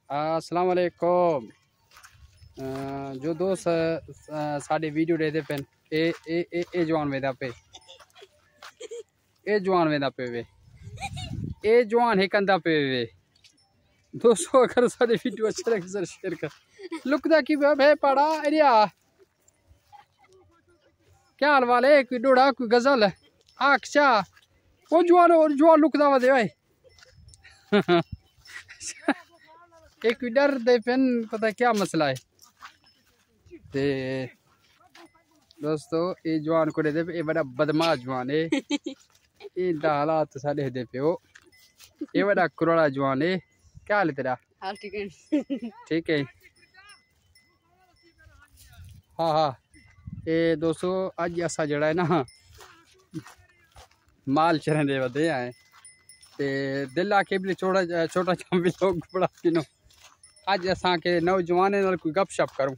अस्सलाम वालेकुम। जो दोस्त साढ़े वीडियो देखते पे ए जवान वेदा पे ए जवान वेदा पे वे ए जवान है कंधा पे वे दोस्तों, अगर साढ़े वीडियो अच्छे लगे सर शेयर कर लुकदा की है पड़ा एरिया। क्या हाल वाले, कोई डोड़ा कोई गजल अच्छा वो जवान और जवान लुकदा वा दे भाई एक डर दे पेन पता क्या मसला है। ते दोस्तों ये जवान को दे ये बड़ा बदमाश जवान है। ये हालात साढ़े दे पे हो ये बड़ा कुराड़ा जवान है। क्या हाल है तेरा? हाल ठीक है। ठीक है। हाँ हाँ ये दोस्तों अज असा जड़ा है ना माल चरन दे वधे आए ते दिल आके भी छोटा छोटा भी लोग बड़ा किनो अज असा के नौजवान कोई गपशप करूँ।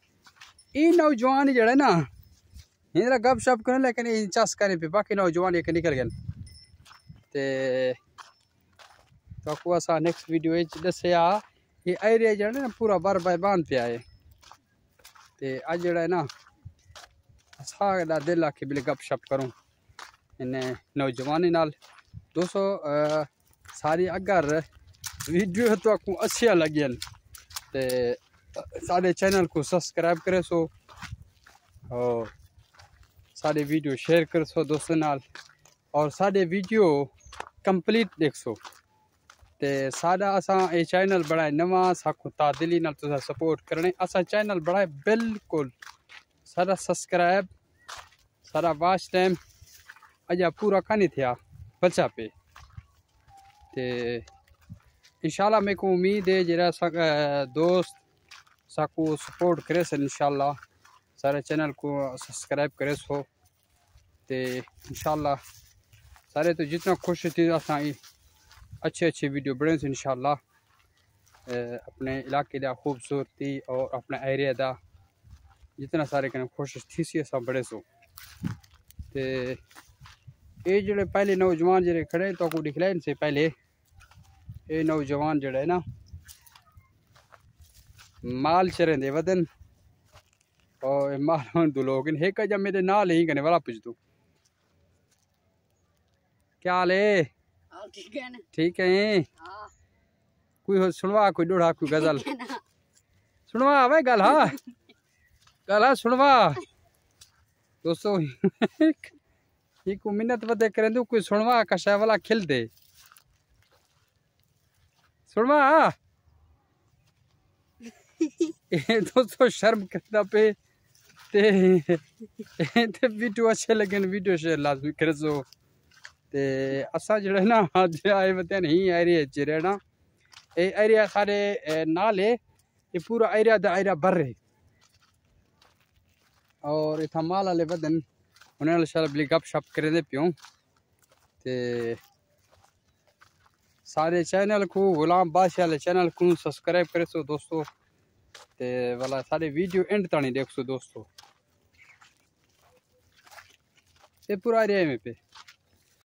ये नौजवान जड़ा ना इधर गपशप करें लेकिन ये चस करें पे बाकी नौजवान एक निकल गए। ते तो को असा नेक्स्ट वीडियो दसिया ये एरिया जड़ा ना पूरा बर बान पे आए ते अज जड़ा है ना असा दिल आके भी गपशप करूँ इन्हें नौजवानी नाल। दोस्तों सारी अगर वीडियो तो आपको अच्छी लगी ते सारे चैनल को सब्सक्राइब करे सो और सारे वीडियो शेयर कर सो दोस्तों नाल और सारे वीडियो कंप्लीट देख सो ते सारा असा ये चैनल बनाए नवा साकू तादिली नाल तुसा सपोर्ट करने असा चैनल बनाए बिल्कुल सारा सब्सक्राइब सारा वॉच टाइम अजा पूरा कहीं थिया बचा पे ते इंशाल्लाह मेरे को उम्मीद है जरा दोस्त साकू सपोर्ट करे सर इंशाल्लाह सारे चैनल को सब्सक्राइब करे सो ते इंशाल्लाह सारे तो जितना खुश थी असा अच्छे अच्छे वीडियो बने से इंशाल्लाह अपने इलाके दा खूबसूरती और अपने एरिया दा जितना सारे कने खुश थी सी असा बड़े सो ते ये जड़े पहले नौजवान जड़े खड़े तो को दिखलाए इनसे पहले ये नौजवान जड़ा है ना माल चरे दे वदन और माल दो लोग एक जब मेरे नाल ही करने वाला पूछ दो क्या हाल है? ठीक है। कोई हो सुनवा कोई डोड़ा कोई गजल सुनवा भाई गल हाँ गल हाँ सुनवा दोस्तों एक मिन्नत बदे करें दो कोई सुनवा कशा वाला खिल दे सुनवा दोस्तों शर्म करना पे ते वीडियो अच्छे लगे वीडियो शेयर लाजमी कर सो ते असा जड़ा ना अज आए बते नहीं एरिया च रहना ये एरिया सारे नाल है ये पूरा एरिया दा एरिया भर है और इतना माल वाले बदन उन्हें शराब गप शप करें प्यों ते सारे चैनल को गुलाम बादशाह वाले चैनल को सब्सक्राइब करे सो दोस्तों ते वाला सारे वीडियो एंड तानी देख सो दोस्तों ये पूरा एरिया में पे।